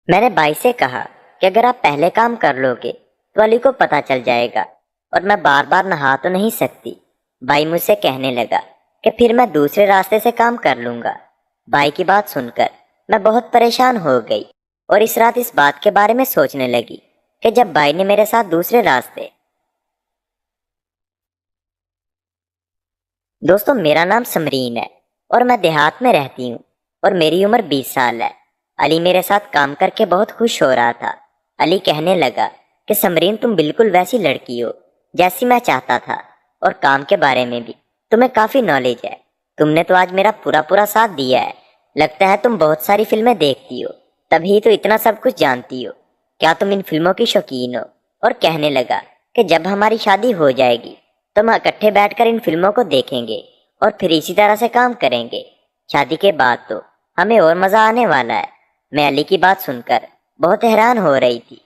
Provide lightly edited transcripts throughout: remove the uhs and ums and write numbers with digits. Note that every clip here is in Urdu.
میں نے بھائی سے کہا کہ اگر آپ پہلے کام کر لو گے تو علی کو پتہ چل جائے گا اور میں بار بار نہا تو نہیں سکتی۔ بھائی مجھ سے کہنے لگا کہ پھر میں دوسرے راستے سے کام کر لوں گا۔ بھائی کی بات سن کر میں بہت پریشان ہو گئی اور اس رات اس بات کے بارے میں سوچنے لگی کہ جب بھائی نے میرے ساتھ دوسرے راستے۔ دوستو، میرا نام سمرین ہے اور میں دیہات میں رہتی ہوں اور میری عمر 20 سال ہے۔ علی میرے ساتھ کام کر کے بہت خوش ہو رہا تھا۔ علی کہنے لگا کہ سمرین تم بالکل ویسی لڑکی ہو جیسی میں چاہتا تھا، اور کام کے بارے میں بھی تمہیں کافی نالج ہے۔ تم نے تو آج میرا پورا ساتھ دیا ہے۔ لگتا ہے تم بہت ساری فلمیں دیکھتی ہو، تبھی تو اتنا سب کچھ جانتی ہو۔ کیا تم ان فلموں کی شوقین ہو؟ اور کہنے لگا کہ جب ہماری شادی ہو جائے گی تو ہم اکٹھے بیٹھ کر ان فلموں کو دیکھیں گے اور پھر اسی طرح سے کام کریں گے۔ شادی کے بعد تو ہمیں اور مزہ آنے والا ہے۔ میں علی کی بات سن کر بہت حیران ہو رہی تھی،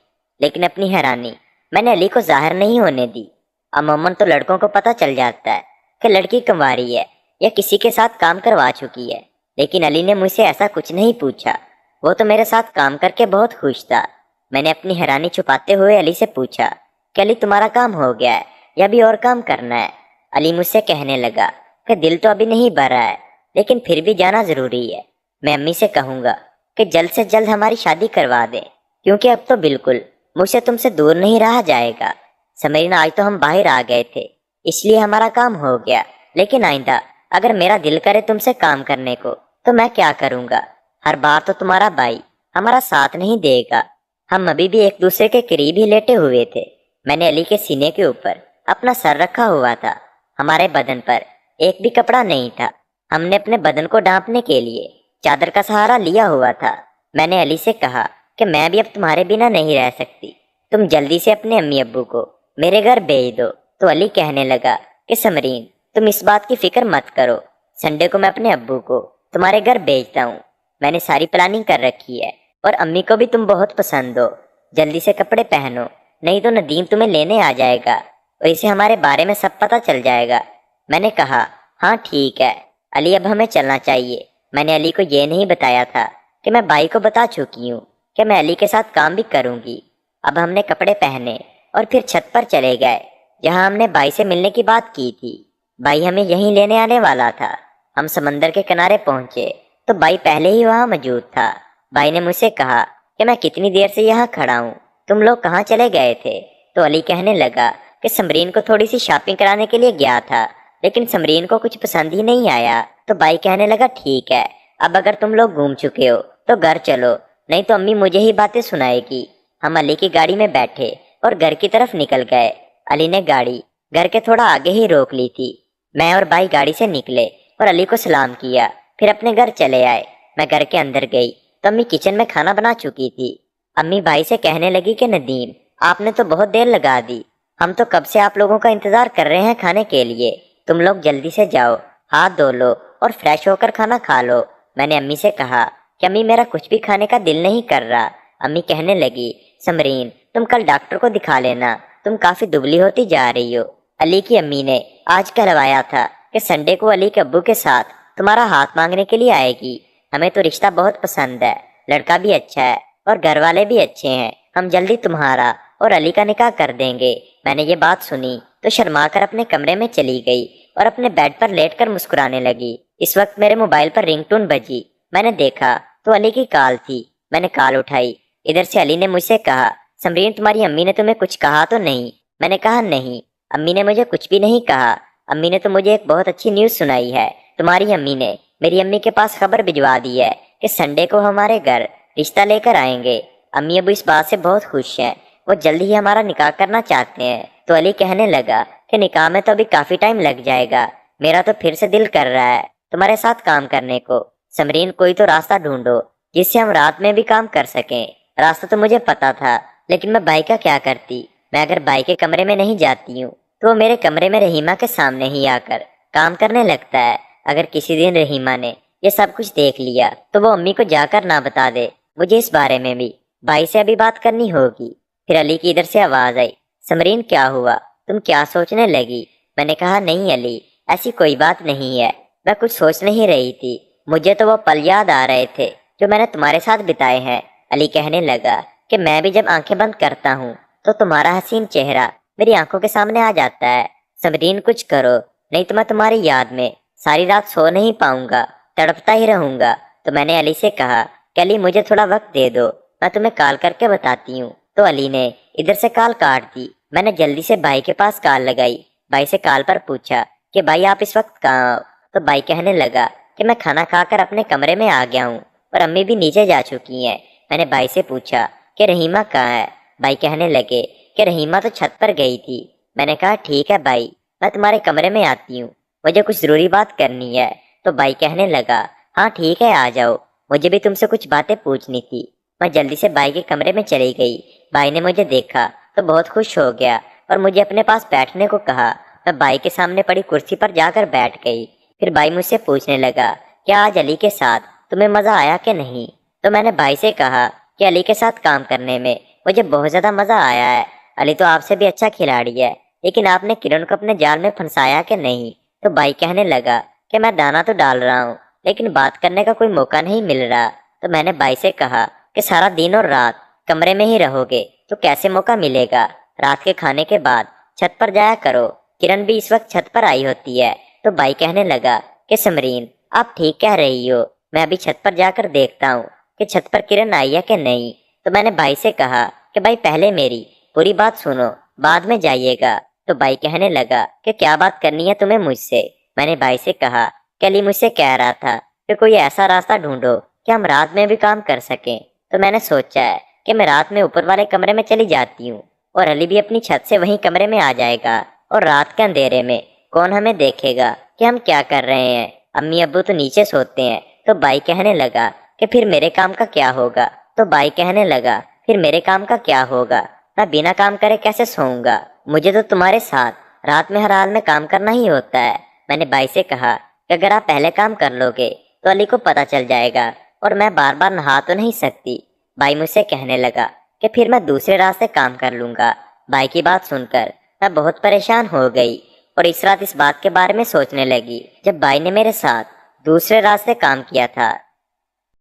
لیکن اپنی حیرانی میں نے علی کو ظاہر نہیں ہونے دی۔ عموماً تو لڑکوں کو پتہ چل جاتا ہے کہ لڑکی کنواری ہے یا کسی کے ساتھ کام کروا چکی ہے، لیکن علی نے مجھ سے ایسا کچھ نہیں پوچھا۔ وہ تو میرے ساتھ کام کر کے بہت خوش تھا۔ میں نے اپنی حیرانی چھپاتے ہوئے علی سے پوچھا کہ علی تمہارا کام ہو گیا ہے یا بھی اور کام کرنا ہے؟ علی مجھ سے کہنے لگا کہ دل تو ابھی نہیں بھر رہا ہے، لیکن پھر بھی جانا ضروری ہے۔ میں امی سے کہوں گا کہ جلد سے جلد ہماری شادی کروا دیں، کیونکہ اب تو بالکل مجھ سے تم سے دور نہیں رہا جائے گا۔ سمرین، آج تو ہم باہر آ گئے تھے اس لیے ہمارا کام ہو گیا، لیکن آئندہ اگر میرا دل کرے تم سے کام کرنے کو تو میں کیا کروں گا؟ ہر بار تو تمہارا بھائی ہمارا ساتھ نہیں دے گا۔ ہم ابھی بھی ایک دوسرے کے قریب ہی لیٹے ہوئے تھے۔ میں نے علی کے سینے کے اوپر اپنا سر رکھا ہوا تھا۔ ہمارے بدن پر ایک بھی کپڑا نہیں تھا۔ ہم نے اپنے بدن کو ڈھانپنے کے لیے چادر کا سہارا لیا ہوا تھا۔ میں نے علی سے کہا کہ میں بھی اب تمہارے بنا نہیں رہ سکتی، تم جلدی سے اپنے امی ابو کو میرے گھر بھیج دو۔ تو علی کہنے لگا کہ سمرین تم اس بات کی فکر مت کرو، سنڈے کو میں اپنے ابو کو تمہارے گھر بھیجتا ہوں۔ میں نے ساری پلاننگ کر رکھی ہے اور امی کو بھی تم بہت پسند ہو۔ جلدی سے کپڑے پہنو، نہیں تو ندیم تمہیں لینے آ جائے گا اور اسے ہمارے بارے میں سب پتہ چل جائے گا۔ میں نے کہا ہاں ٹھیک ہے علی، اب ہمیں چلنا چاہیے۔ میں نے علی کو یہ نہیں بتایا تھا کہ میں بھائی کو بتا چکی ہوں کہ میں علی کے ساتھ کام بھی کروں گی۔ اب ہم نے کپڑے پہنے اور پھر چھت پر چلے گئے جہاں ہم نے بھائی سے ملنے کی بات کی تھی۔ بھائی ہمیں یہیں لینے آنے والا تھا۔ ہم سمندر کے کنارے پہنچے تو بھائی پہلے ہی وہاں موجود تھا۔ بھائی نے مجھ سے کہا کہ میں کتنی دیر سے یہاں کھڑا ہوں، تم لوگ کہاں چلے گئے تھے؟ تو علی کہنے لگا کہ سمرین کو تھوڑی سی شاپنگ کرانے کے لیے گیا تھا، لیکن سمرین کو کچھ پسند ہی نہیں آیا۔ تو بھائی کہنے لگا ٹھیک ہے، اب اگر تم لوگ گھوم چکے ہو تو گھر چلو، نہیں تو امی مجھے ہی باتیں سنائے گی۔ ہم علی کی گاڑی میں بیٹھے اور گھر کی طرف نکل گئے۔ علی نے گاڑی گھر کے تھوڑا آگے ہی روک لی تھی۔ میں اور بھائی گاڑی سے نکلے اور علی کو سلام کیا، پھر اپنے گھر چلے آئے۔ میں گھر کے اندر گئی تو امی کچن میں کھانا بنا چکی تھی۔ امی بھائی سے کہنے لگی کہ ندیم آپ نے تو بہت دیر لگا دی، ہم تو کب سے آپ لوگوں کا انتظار کر رہے ہیں کھانے کے لیے۔ تم لوگ جلدی سے جاؤ، ہاتھ دھو لو اور فریش ہو کر کھانا کھا لو۔ میں نے امی سے کہا کہ امی میرا کچھ بھی کھانے کا دل نہیں کر رہا۔ امی کہنے لگی سمرین تم کل ڈاکٹر کو دکھا لینا، تم کافی دبلی ہوتی جا رہی ہو۔ علی کی امی نے آج کہلوایا تھا کہ سنڈے کو علی کے ابو کے ساتھ تمہارا ہاتھ مانگنے کے لیے آئے گی۔ ہمیں تو رشتہ بہت پسند ہے، لڑکا بھی اچھا ہے اور گھر والے بھی اچھے ہیں، ہم جلدی تمہارا اور علی کا نکاح کر دیں گے۔ میں نے یہ بات سنی تو شرما کر اپنے کمرے میں چلی گئی اور اپنے بیڈ پر لیٹ کر مسکرانے لگی۔ اس وقت میرے موبائل پر رنگ ٹون بجی۔ میں نے دیکھا تو علی کی کال تھی۔ میں نے کال اٹھائی۔ ادھر سے علی نے مجھ سے کہا سمرین تمہاری امی نے تمہیں کچھ کہا تو نہیں؟ میں نے کہا نہیں، امی نے مجھے کچھ بھی نہیں کہا۔ امی نے تو مجھے ایک بہت اچھی نیوز سنائی ہے۔ تمہاری امی نے میری امی کے پاس خبر بھجوا دی ہے کہ سنڈے کو ہمارے گھر رشتہ لے کر آئیں گے۔ امی ابو اس بات سے بہت خوش ہیں، وہ جلدی ہی ہمارا نکاح کرنا چاہتے ہیں۔ تو علی کہنے لگا کہ نکاح میں تو ابھی کافی ٹائم لگ جائے گا، میرا تو پھر سے دل کر رہا ہے تمہارے ساتھ کام کرنے کو۔ سمرین کوئی تو راستہ ڈھونڈو جس سے ہم رات میں بھی کام کر سکیں۔ راستہ تو مجھے پتا تھا، لیکن میں بھائی کا کیا کرتی؟ میں اگر بھائی کے کمرے میں نہیں جاتی ہوں تو وہ میرے کمرے میں رحیمہ کے سامنے ہی آ کر کام کرنے لگتا ہے۔ اگر کسی دن رحیمہ نے یہ سب کچھ دیکھ لیا تو وہ امی کو جا کر نہ بتا دے۔ مجھے اس بارے میں بھی بھائی سے ابھی بات کرنی ہوگی۔ پھر علی کی ادھر سے آواز آئی سمرین کیا ہوا، تم کیا سوچنے لگی؟ میں نے کہا نہیں علی، ایسی کوئی بات نہیں ہے، میں کچھ سوچ نہیں رہی تھی، مجھے تو وہ پل یاد آ رہے تھے جو میں نے تمہارے ساتھ بتائے ہیں۔ علی کہنے لگا کہ میں بھی جب آنکھیں بند کرتا ہوں تو تمہارا حسین چہرہ میری آنکھوں کے سامنے آ جاتا ہے۔ سمرین کچھ کرو، نہیں تو میں تمہاری یاد میں ساری رات سو نہیں پاؤں گا، تڑپتا ہی رہوں گا۔ تو میں نے علی سے کہا کہ علی مجھے تھوڑا وقت دے دو، میں تمہیں کال کر کے بتاتی ہوں۔ تو علی نے ادھر سے کال کاٹ دی۔ میں نے جلدی سے بھائی کے پاس کال لگائی، بھائی سے کال پر پوچھا کہ بھائی آپ اس وقت کہاں ہو؟ تو بھائی کہنے لگا کہ میں کھانا کھا کر اپنے کمرے میں آ گیا ہوں اور امی بھی نیچے جا چکی ہیں۔ میں نے بھائی سے پوچھا کہ رحیمہ کہاں ہے؟ بھائی کہنے لگے کہ رحیمہ تو چھت پر گئی تھی۔ میں نے کہا ٹھیک ہے بھائی، میں تمہارے کمرے میں آتی ہوں، مجھے کچھ ضروری بات کرنی ہے۔ تو بھائی کہنے لگا ہاں ٹھیک ہے آ جاؤ، مجھے بھی تم سے کچھ باتیں پوچھنی تھی۔ میں جلدی سے بھائی کے کمرے میں چلی گئی۔ بھائی نے مجھے دیکھا تو بہت خوش ہو گیا اور مجھے اپنے پاس بیٹھنے کو کہا۔ میں بھائی کے سامنے پڑی کرسی پر جا کر بیٹھ گئی۔ پھر بھائی مجھ سے پوچھنے لگا کہ آج علی کے ساتھ تمہیں مزہ آیا کہ نہیں؟ تو میں نے بھائی سے کہا کہ علی کے ساتھ کام کرنے میں مجھے بہت زیادہ مزہ آیا ہے، علی تو آپ سے بھی اچھا کھلاڑی ہے، لیکن آپ نے کرن کو اپنے جال میں پھنسایا کہ نہیں؟ تو بھائی کہنے لگا کہ میں دانا تو ڈال رہا ہوں لیکن بات کرنے کا کوئی موقع نہیں مل رہا۔ تو میں نے بھائی سے کہا کہ سارا دن اور رات کمرے میں ہی رہو گے تو کیسے موقع ملے گا؟ رات کے کھانے کے بعد چھت پر جایا کرو، کرن بھی اس وقت چھت پر آئی ہوتی ہے۔ تو بھائی کہنے لگا کہ سمرین آپ ٹھیک کہہ رہی ہو، میں ابھی چھت پر جا کر دیکھتا ہوں کہ چھت پر کرن آئی ہے کہ نہیں۔ تو میں نے بھائی سے کہا کہ بھائی پہلے میری پوری بات سنو، بعد میں جائیے گا۔ تو بھائی کہنے لگا کہ کیا بات کرنی ہے تمہیں مجھ سے؟ میں نے بھائی سے کہا کہ علی مجھ سے کہہ رہا تھا کہ کوئی ایسا راستہ ڈھونڈو کہ ہم رات میں بھی کام کر سکیں۔ تو میں نے سوچا ہے کہ میں رات میں اوپر والے کمرے میں چلی جاتی ہوں اور علی بھی اپنی چھت سے وہیں کمرے میں آ جائے گا، اور رات کے اندھیرے میں کون ہمیں دیکھے گا کہ ہم کیا کر رہے ہیں؟ امی ابو تو نیچے سوتے ہیں۔ تو بھائی کہنے لگا کہ پھر میرے کام کا کیا ہوگا؟ تو بھائی کہنے لگا پھر میرے کام کا کیا ہوگا؟ میں بنا کام کرے کیسے سوؤں گا؟ مجھے تو تمہارے ساتھ رات میں ہر حال میں کام کرنا ہی ہوتا ہے۔ میں نے بھائی سے کہا کہ اگر آپ پہلے کام کر لو گے تو علی کو پتہ چل جائے گا اور میں بار بار نہا تو نہیں سکتی۔ بھائی مجھ سے کہنے لگا کہ پھر میں دوسرے راستے کام کر لوں گا۔ بھائی کی بات سن کر میں بہت پریشان ہو گئی اور اس رات اس بات کے بارے میں سوچنے لگی جب بھائی نے میرے ساتھ دوسرے راستے کام کیا تھا۔